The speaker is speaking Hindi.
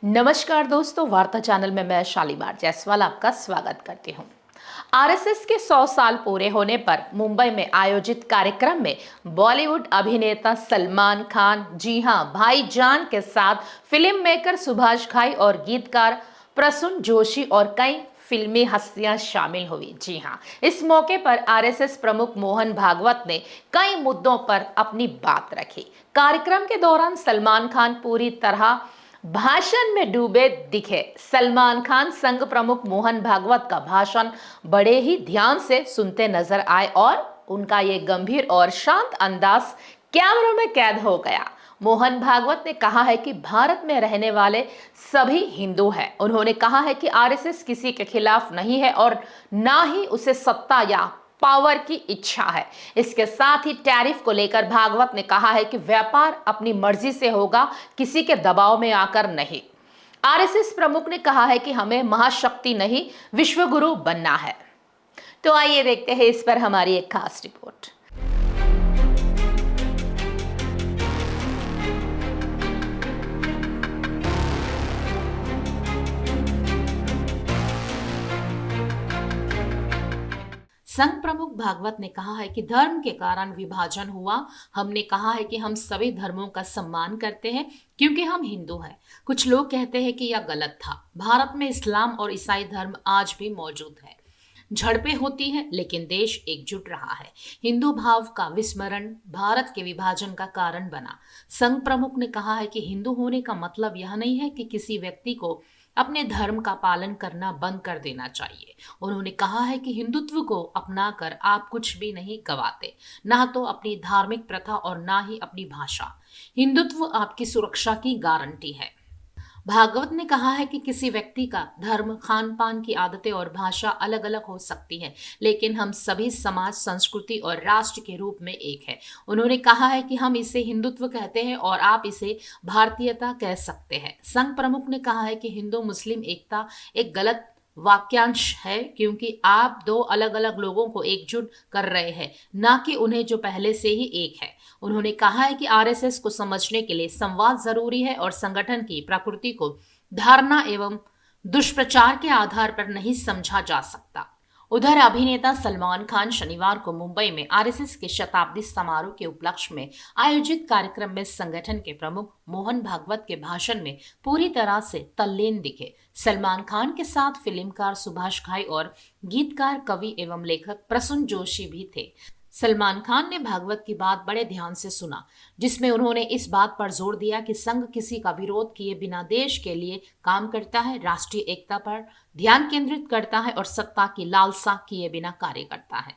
नमस्कार दोस्तों, वार्ता चैनल में मैं शालीमार जायसवाल आपका स्वागत करती हूँ। आरएसएस के 100 साल पूरे होने पर मुंबई में आयोजित कार्यक्रम में बॉलीवुड अभिनेता सलमान खान, जी हां, भाईजान के साथ फिल्म मेकर सुभाष घाई और गीतकार प्रसून जोशी और कई फिल्मी हस्तियां शामिल हुई। जी हां, इस मौके पर आरएसएस प्रमुख मोहन भागवत ने कई मुद्दों पर अपनी बात रखी। कार्यक्रम के दौरान सलमान खान पूरी तरह भाषण में डूबे दिखे। सलमान खान संघ प्रमुख मोहन भागवत का भाषण बड़े ही ध्यान से सुनते नजर आए और उनका ये गंभीर और शांत अंदाज कैमरों में कैद हो गया। मोहन भागवत ने कहा है कि भारत में रहने वाले सभी हिंदू हैं। उन्होंने कहा है कि आरएसएस किसी के खिलाफ नहीं है और ना ही उसे सत्ता या पावर की इच्छा है। इसके साथ ही टैरिफ को लेकर भागवत ने कहा है कि व्यापार अपनी मर्जी से होगा, किसी के दबाव में आकर नहीं। आरएसएस प्रमुख ने कहा है कि हमें महाशक्ति नहीं, विश्वगुरु बनना है। तो आइए देखते हैं इस पर हमारी एक खास रिपोर्ट। संघ प्रमुख भागवत ने कहा है कि धर्म के कारण विभाजन हुआ। हमने कहा है कि हम सभी धर्मों का सम्मान करते हैं क्योंकि हम हिंदू हैं। कुछ लोग कहते हैं कि यह गलत था। भारत में इस्लाम और ईसाई धर्म आज भी मौजूद है। झड़पें होती हैं लेकिन देश एकजुट रहा है। हिंदू भाव का विस्मरण भारत के विभाजन का कारण बना। संघ प्रमुख ने कहा है कि हिंदू होने का मतलब यह नहीं है कि किसी व्यक्ति को अपने धर्म का पालन करना बंद कर देना चाहिए। उन्होंने कहा है कि हिंदुत्व को अपनाकर आप कुछ भी नहीं गवाते, ना तो अपनी धार्मिक प्रथा और ना ही अपनी भाषा। हिंदुत्व आपकी सुरक्षा की गारंटी है। भागवत ने कहा है कि किसी व्यक्ति का धर्म, खान पान की आदतें और भाषा अलग अलग हो सकती है, लेकिन हम सभी समाज, संस्कृति और राष्ट्र के रूप में एक है। उन्होंने कहा है कि हम इसे हिंदुत्व कहते हैं और आप इसे भारतीयता कह सकते हैं। संघ प्रमुख ने कहा है कि हिंदू मुस्लिम एकता एक गलत वाक्यांश है क्योंकि आप दो अलग अलग लोगों को एकजुट कर रहे हैं, ना कि उन्हें जो पहले से ही एक है। उन्होंने कहा है कि आरएसएस को समझने के लिए संवाद जरूरी है और संगठन की प्रकृति को धारणा एवं दुष्प्रचार के आधार पर नहीं समझा जा सकता। उधर अभिनेता सलमान खान शनिवार को मुंबई में आरएसएस के शताब्दी समारोह के उपलक्ष्य में आयोजित कार्यक्रम में संगठन के प्रमुख मोहन भागवत के भाषण में पूरी तरह से तल्लीन दिखे। सलमान खान के साथ फिल्मकार सुभाष घाई और गीतकार, कवि एवं लेखक प्रसून जोशी भी थे। सलमान खान ने भागवत की बात बड़े ध्यान से सुना, जिसमें उन्होंने इस बात पर जोर दिया कि संघ किसी का विरोध किए बिना देश के लिए काम करता है, राष्ट्रीय एकता पर ध्यान केंद्रित करता है और सत्ता की लालसा किए बिना कार्य करता है।